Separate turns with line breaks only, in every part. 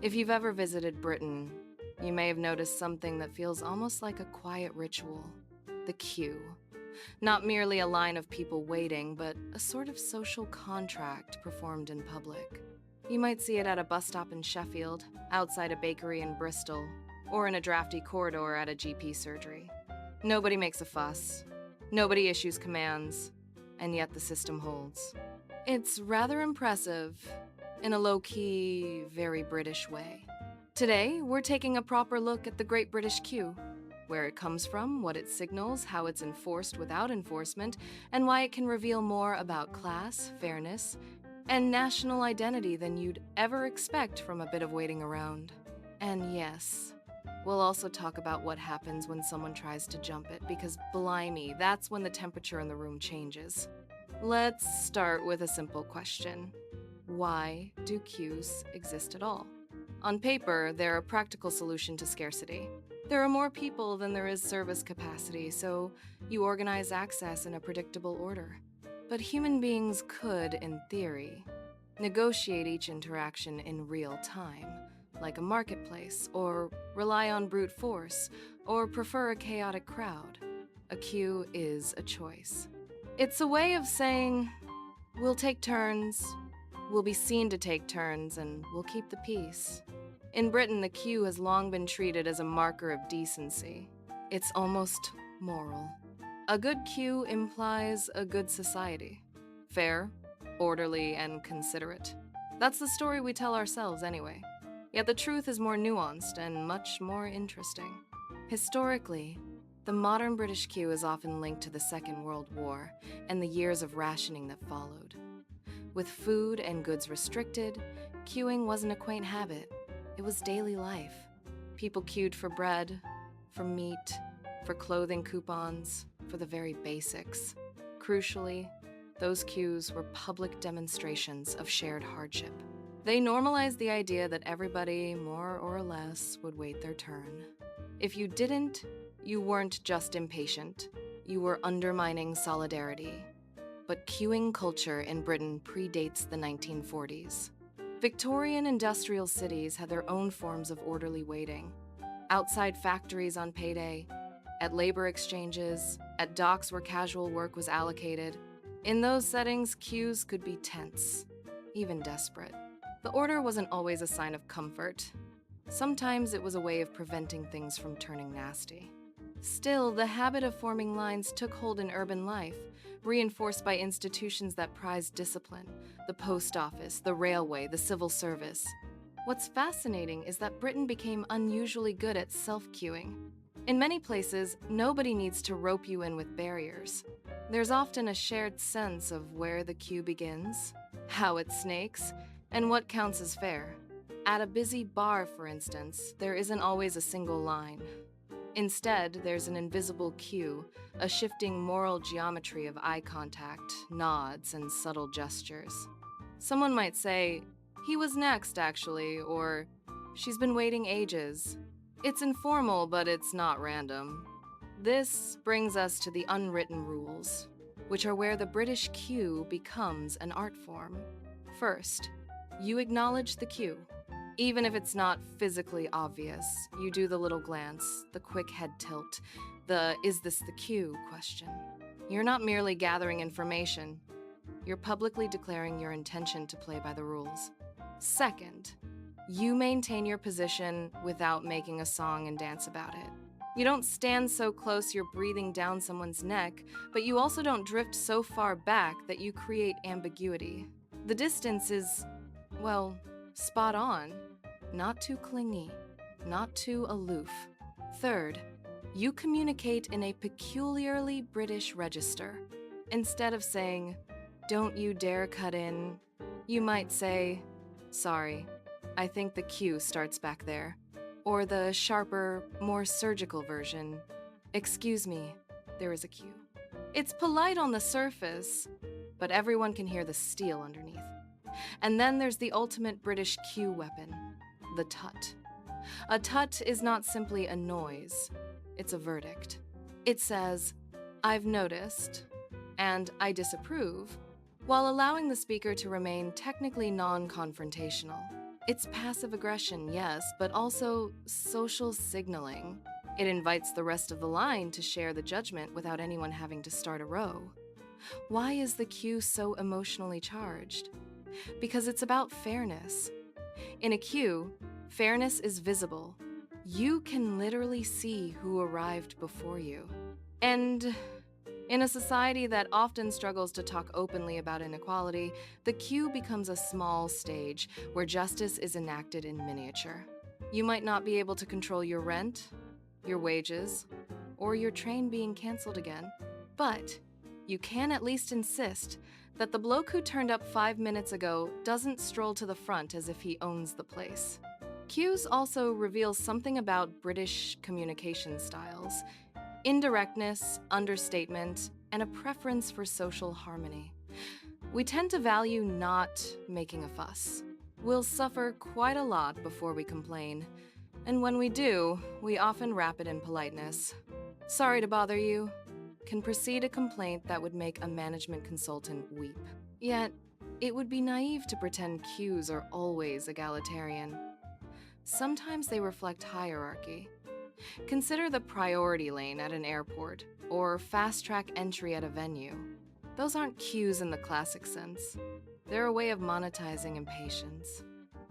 If you've ever visited Britain, you may have noticed something that feels almost like a quiet ritual: the queue. Not merely a line of people waiting, but a sort of social contract performed in public. You might see it at a bus stop in Sheffield, outside a bakery in Bristol, or in a drafty corridor at a GP surgery. Nobody makes a fuss, nobody issues commands, and yet the system holds. It's rather impressive, in a low-key, very British way. Today, we're taking a proper look at the Great British Queue: where it comes from, what it signals, how it's enforced without enforcement, and why it can reveal more about class, fairness, and national identity than you'd ever expect from a bit of waiting around. And yes, we'll also talk about what happens when someone tries to jump it, because blimey, that's when the temperature in the room changes. Let's start with a simple question. Why do queues exist at all? On paper, they're a practical solution to scarcity. There are more people than there is service capacity, so you organize access in a predictable order. But human beings could, in theory, negotiate each interaction in real time, like a marketplace, or rely on brute force, or prefer a chaotic crowd. A queue is a choice. It's a way of saying, we'll take turns, we'll be seen to take turns, and we'll keep the peace. In Britain, the queue has long been treated as a marker of decency. It's almost moral. A good queue implies a good society. Fair, orderly, and considerate. That's the story we tell ourselves anyway. Yet the truth is more nuanced and much more interesting. Historically, the modern British queue is often linked to the Second World War and the years of rationing that followed. With food and goods restricted, queuing wasn't a quaint habit. It was daily life. People queued for bread, for meat, for clothing coupons, for the very basics. Crucially, those queues were public demonstrations of shared hardship. They normalized the idea that everybody, more or less, would wait their turn. If you didn't, you weren't just impatient. You were undermining solidarity. But queuing culture in Britain predates the 1940s. Victorian industrial cities had their own forms of orderly waiting. Outside factories on payday, at labor exchanges, at docks where casual work was allocated. In those settings, queues could be tense, even desperate. The order wasn't always a sign of comfort. Sometimes it was a way of preventing things from turning nasty. Still, the habit of forming lines took hold in urban life, reinforced by institutions that prized discipline: the post office, the railway, the civil service. What's fascinating is that Britain became unusually good at self-queuing. In many places, nobody needs to rope you in with barriers. There's often a shared sense of where the queue begins, how it snakes, and what counts as fair. At a busy bar, for instance, there isn't always a single line. Instead, there's an invisible queue, a shifting moral geometry of eye contact, nods, and subtle gestures. Someone might say, "He was next, actually," or "She's been waiting ages." It's informal, but it's not random. This brings us to the unwritten rules, which are where the British queue becomes an art form. First, you acknowledge the queue. Even if it's not physically obvious, you do the little glance, the quick head tilt, the "is this the queue" question. You're not merely gathering information. You're publicly declaring your intention to play by the rules. Second, you maintain your position without making a song and dance about it. You don't stand so close you're breathing down someone's neck, but you also don't drift so far back that you create ambiguity. The distance is, well, spot on. Not too clingy, not too aloof. Third, you communicate in a peculiarly British register. Instead of saying, "Don't you dare cut in," you might say, "Sorry, I think the queue starts back there." Or the sharper, more surgical version, "Excuse me, there is a queue." It's polite on the surface, but everyone can hear the steel underneath. And then there's the ultimate British queue weapon, the tut. A tut is not simply a noise, it's a verdict. It says, "I've noticed," and "I disapprove," while allowing the speaker to remain technically non-confrontational. It's passive aggression, yes, but also social signaling. It invites the rest of the line to share the judgment without anyone having to start a row. Why is the queue so emotionally charged? Because it's about fairness. In a queue, fairness is visible. You can literally see who arrived before you. And in a society that often struggles to talk openly about inequality, the queue becomes a small stage where justice is enacted in miniature. You might not be able to control your rent, your wages, or your train being canceled again, but you can at least insist that the bloke who turned up 5 minutes ago doesn't stroll to the front as if he owns the place. Queues also reveal something about British communication styles: indirectness, understatement, and a preference for social harmony. We tend to value not making a fuss. We'll suffer quite a lot before we complain, and when we do, we often wrap it in politeness. Sorry to bother you, can precede a complaint that would make a management consultant weep. Yet, it would be naive to pretend queues are always egalitarian. Sometimes they reflect hierarchy. Consider the priority lane at an airport or fast-track entry at a venue. Those aren't queues in the classic sense. They're a way of monetizing impatience.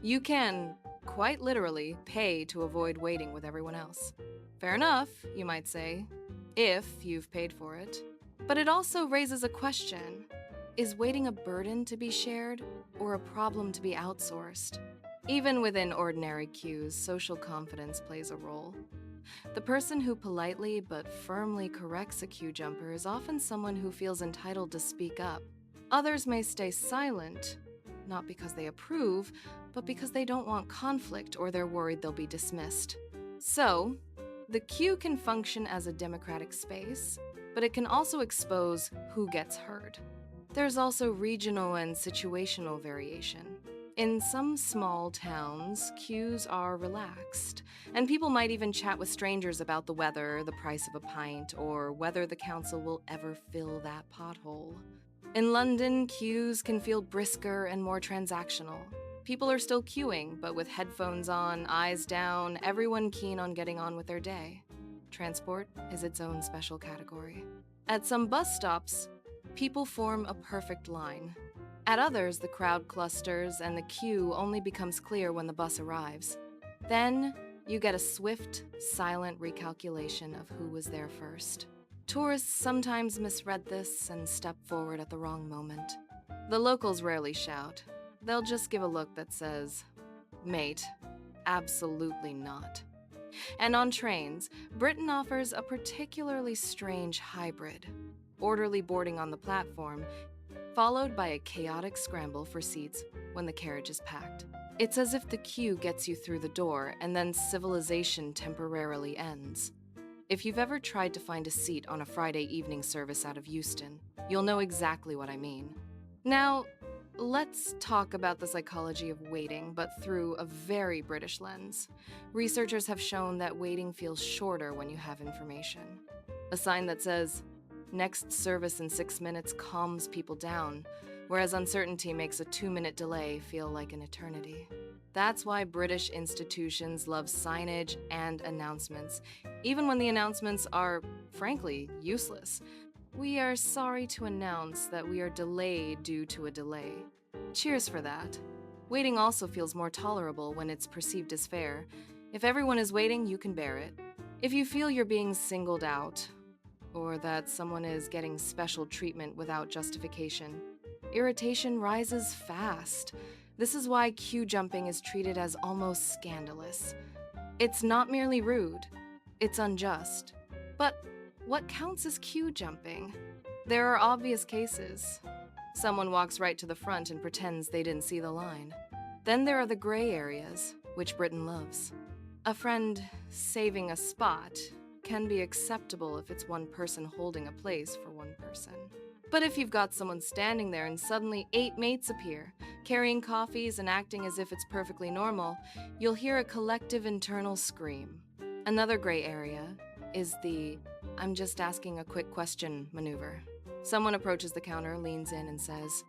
You can, quite literally, pay to avoid waiting with everyone else. Fair enough, you might say, if you've paid for it. But it also raises a question. Is waiting a burden to be shared or a problem to be outsourced? Even within ordinary queues, social confidence plays a role. The person who politely but firmly corrects a queue jumper is often someone who feels entitled to speak up. Others may stay silent, not because they approve, but because they don't want conflict or they're worried they'll be dismissed. So, the queue can function as a democratic space, but it can also expose who gets heard. There's also regional and situational variation. In some small towns, queues are relaxed, and people might even chat with strangers about the weather, the price of a pint, or whether the council will ever fill that pothole. In London, queues can feel brisker and more transactional. People are still queuing, but with headphones on, eyes down, everyone keen on getting on with their day. Transport is its own special category. At some bus stops, people form a perfect line. At others, the crowd clusters and the queue only becomes clear when the bus arrives. Then, you get a swift, silent recalculation of who was there first. Tourists sometimes misread this and step forward at the wrong moment. The locals rarely shout. They'll just give a look that says, "Mate, absolutely not." And on trains, Britain offers a particularly strange hybrid: orderly boarding on the platform, followed by a chaotic scramble for seats when the carriage is packed. It's as if the queue gets you through the door and then civilization temporarily ends. If you've ever tried to find a seat on a Friday evening service out of Euston, you'll know exactly what I mean. Now, let's talk about the psychology of waiting, but through a very British lens. Researchers have shown that waiting feels shorter when you have information. A sign that says, "Next service in 6 minutes" calms people down, whereas uncertainty makes a 2-minute delay feel like an eternity. That's why British institutions love signage and announcements, even when the announcements are, frankly, useless. "We are sorry to announce that we are delayed due to a delay." Cheers for that. Waiting also feels more tolerable when it's perceived as fair. If everyone is waiting, you can bear it. If you feel you're being singled out, or that someone is getting special treatment without justification, irritation rises fast. This is why queue jumping is treated as almost scandalous. It's not merely rude, it's unjust. But what counts as queue jumping? There are obvious cases. Someone walks right to the front and pretends they didn't see the line. Then there are the gray areas, which Britain loves. A friend saving a spot can be acceptable if it's one person holding a place for one person. But if you've got someone standing there and suddenly 8 mates appear, carrying coffees and acting as if it's perfectly normal, you'll hear a collective internal scream. Another gray area is the "I'm just asking a quick question" maneuver. Someone approaches the counter, leans in, and says,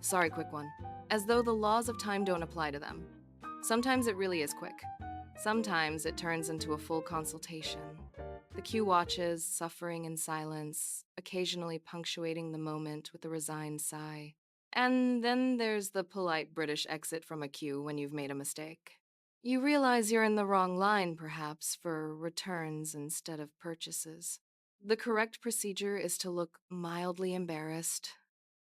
"Sorry, quick one," as though the laws of time don't apply to them. Sometimes it really is quick. Sometimes it turns into a full consultation. The queue watches, suffering in silence, occasionally punctuating the moment with a resigned sigh. And then there's the polite British exit from a queue when you've made a mistake. You realize you're in the wrong line, perhaps, for returns instead of purchases. The correct procedure is to look mildly embarrassed,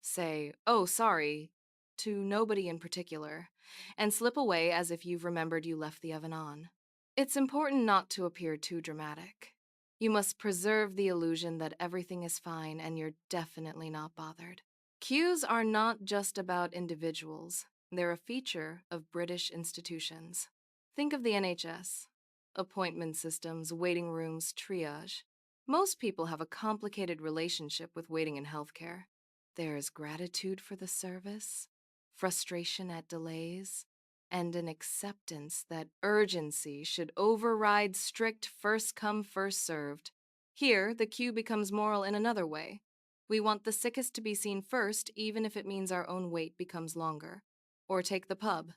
say, "Oh, sorry," to nobody in particular, and slip away as if you've remembered you left the oven on. It's important not to appear too dramatic. You must preserve the illusion that everything is fine and you're definitely not bothered. Queues are not just about individuals, they're a feature of British institutions. Think of the NHS, appointment systems, waiting rooms, triage. Most people have a complicated relationship with waiting in healthcare. There's gratitude for the service, frustration at delays, and an acceptance that urgency should override strict first come, first served. Here, the queue becomes moral in another way. We want the sickest to be seen first, even if it means our own wait becomes longer. Or take the pub,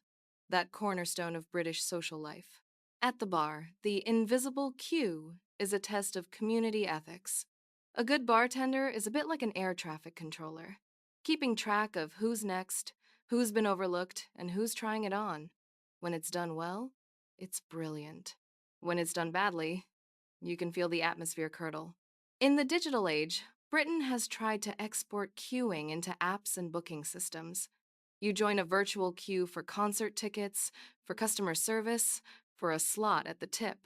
that cornerstone of British social life. At the bar, the invisible queue is a test of community ethics. A good bartender is a bit like an air traffic controller, keeping track of who's next, who's been overlooked, and who's trying it on. When it's done well, it's brilliant. When it's done badly, you can feel the atmosphere curdle. In the digital age, Britain has tried to export queuing into apps and booking systems. You join a virtual queue for concert tickets, for customer service, for a slot at the tip.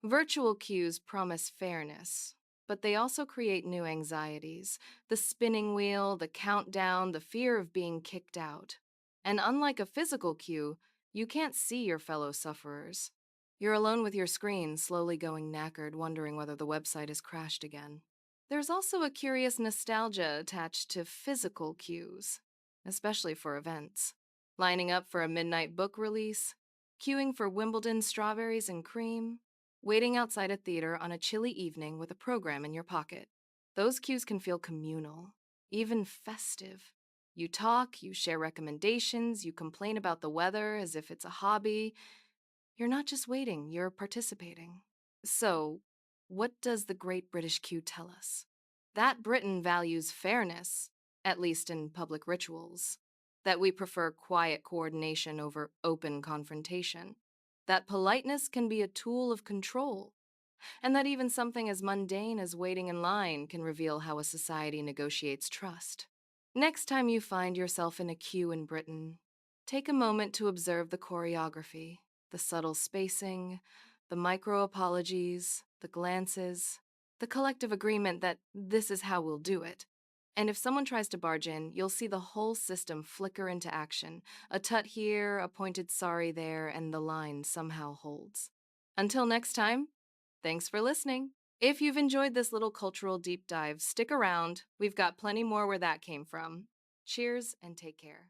Virtual queues promise fairness, but they also create new anxieties: the spinning wheel, the countdown, the fear of being kicked out. And unlike a physical queue, you can't see your fellow sufferers. You're alone with your screen, slowly going knackered, wondering whether the website has crashed again. There's also a curious nostalgia attached to physical queues, especially for events. Lining up for a midnight book release, queuing for Wimbledon strawberries and cream, waiting outside a theater on a chilly evening with a program in your pocket. Those queues can feel communal, even festive. You talk, you share recommendations, you complain about the weather as if it's a hobby. You're not just waiting, you're participating. So, what does the Great British Queue tell us? That Britain values fairness, at least in public rituals. That we prefer quiet coordination over open confrontation. That politeness can be a tool of control. And that even something as mundane as waiting in line can reveal how a society negotiates trust. Next time you find yourself in a queue in Britain, take a moment to observe the choreography, the subtle spacing, the micro apologies, the glances, the collective agreement that this is how we'll do it. And if someone tries to barge in, you'll see the whole system flicker into action. A tut here, a pointed sorry there, and the line somehow holds. Until next time, thanks for listening. If you've enjoyed this little cultural deep dive, stick around. We've got plenty more where that came from. Cheers and take care.